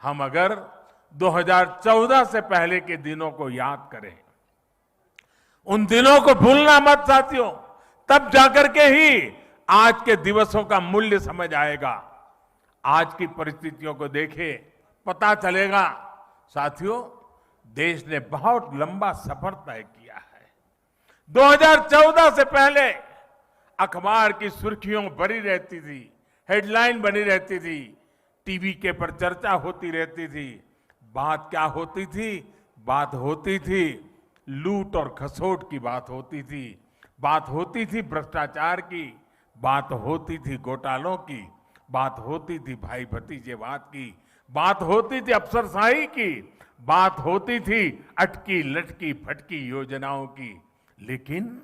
हम अगर 2014 से पहले के दिनों को याद करें, उन दिनों को भूलना मत साथियों, तब जाकर के ही आज के दिवसों का मूल्य समझ आएगा। आज की परिस्थितियों को देखें, पता चलेगा साथियों, देश ने बहुत लंबा सफर तय किया है। 2014 से पहले अखबार की सुर्खियों भरी रहती थी, हेडलाइन बनी रहती थी, टीवी के पर चर्चा होती रहती थी। बात क्या होती थी? बात होती थी लूट और खसोट की बात होती थी, बात होती थी भ्रष्टाचार की, बात होती थी घोटालों की, बात होती थी भाई भतीजेवाद की, बात होती थी अफसरशाही की, बात होती थी अटकी लटकी फटकी योजनाओं की। लेकिन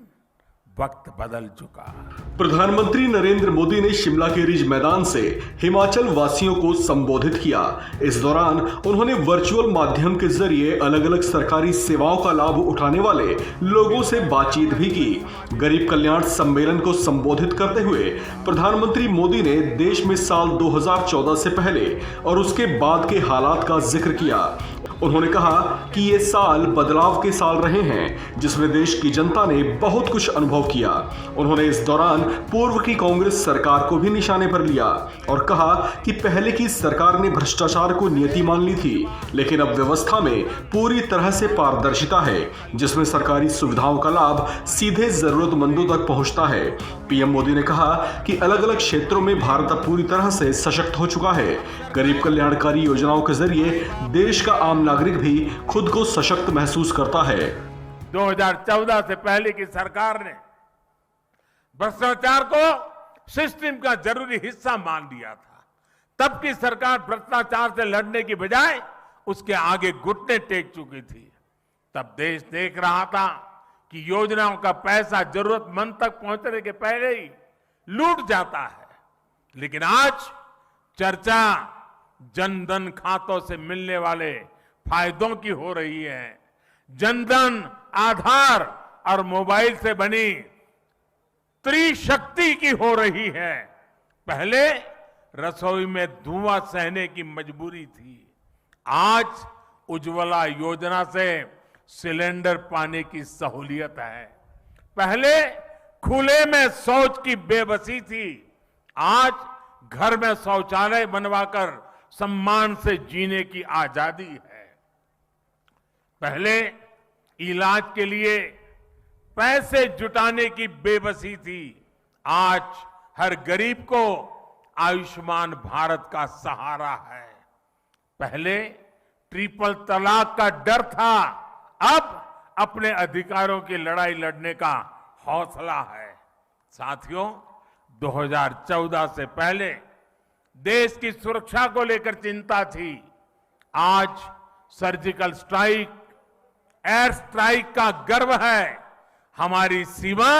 वक्त बदल चुका। प्रधानमंत्री नरेंद्र मोदी ने शिमला के रिज मैदान से हिमाचल वासियों को संबोधित किया। इस दौरान उन्होंने वर्चुअल माध्यम के जरिए अलग अलग सरकारी सेवाओं का लाभ उठाने वाले लोगों से बातचीत भी की। गरीब कल्याण सम्मेलन को संबोधित करते हुए प्रधानमंत्री मोदी ने देश में साल 2014 से पहले और उसके बाद के हालात का जिक्र किया। उन्होंने कहा कि ये साल बदलाव के साल रहे हैं, जिसमें देश की जनता ने बहुत कुछ अनुभव किया। उन्होंने इस दौरान पूर्व की कांग्रेस सरकार को भी निशाने पर लिया और कहा कि पहले की सरकार ने भ्रष्टाचार को नियति मान ली थी, लेकिन अब व्यवस्था में पूरी तरह से पारदर्शिता है, जिसमें सरकारी सुविधाओं का लाभ सीधे जरूरतमंदों तक पहुंचता है। पीएम मोदी ने कहा कि अलग अलग क्षेत्रों में भारत अब पूरी तरह से सशक्त हो चुका है। गरीब कल्याणकारी योजनाओं के जरिए देश का आम नागरिक भी खुद को सशक्त महसूस करता है। 2014 से पहले की सरकार ने भ्रष्टाचार को सिस्टम का जरूरी हिस्सा मान लिया था। तब की सरकार भ्रष्टाचार से लड़ने की बजाय उसके आगे घुटने टेक चुकी थी। तब देश देख रहा था कि योजनाओं का पैसा जरूरतमंद तक पहुंचने के पहले ही लूट जाता है। लेकिन आज चर्चा जनधन खातों से मिलने वाले फायदों की हो रही है। जनधन, आधार और मोबाइल से बनी त्रिशक्ति की हो रही है। पहले रसोई में धुआं सहने की मजबूरी थी, आज उज्ज्वला योजना से सिलेंडर पाने की सहूलियत है। पहले खुले में शौच की बेबसी थी, आज घर में शौचालय बनवाकर सम्मान से जीने की आजादी है। पहले इलाज के लिए पैसे जुटाने की बेबसी थी, आज हर गरीब को आयुष्मान भारत का सहारा है। पहले ट्रिपल तलाक का डर था, अब अपने अधिकारों की लड़ाई लड़ने का हौसला है। साथियों, 2014 से पहले देश की सुरक्षा को लेकर चिंता थी, आज सर्जिकल स्ट्राइक, एयर स्ट्राइक का गर्व है। हमारी सीमा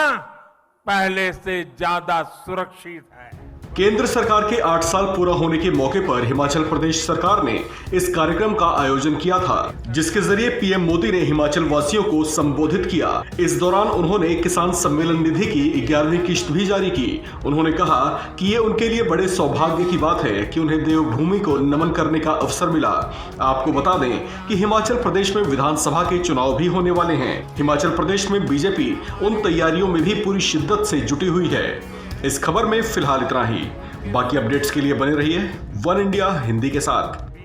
पहले से ज्यादा सुरक्षित है। केंद्र सरकार के 8 साल पूरा होने के मौके पर हिमाचल प्रदेश सरकार ने इस कार्यक्रम का आयोजन किया था, जिसके जरिए पीएम मोदी ने हिमाचल वासियों को संबोधित किया। इस दौरान उन्होंने किसान सम्मेलन निधि की 11वीं किश्त भी जारी की। उन्होंने कहा कि ये उनके लिए बड़े सौभाग्य की बात है कि उन्हें देवभूमि को नमन करने का अवसर मिला। आपको बता दें कि हिमाचल प्रदेश में विधानसभा के चुनाव भी होने वाले हैं। हिमाचल प्रदेश में बीजेपी उन तैयारियों में भी पूरी शिद्दत से जुटी हुई है। इस खबर में फिलहाल इतना ही। बाकी अपडेट्स के लिए बने रहिए वन इंडिया हिंदी के साथ।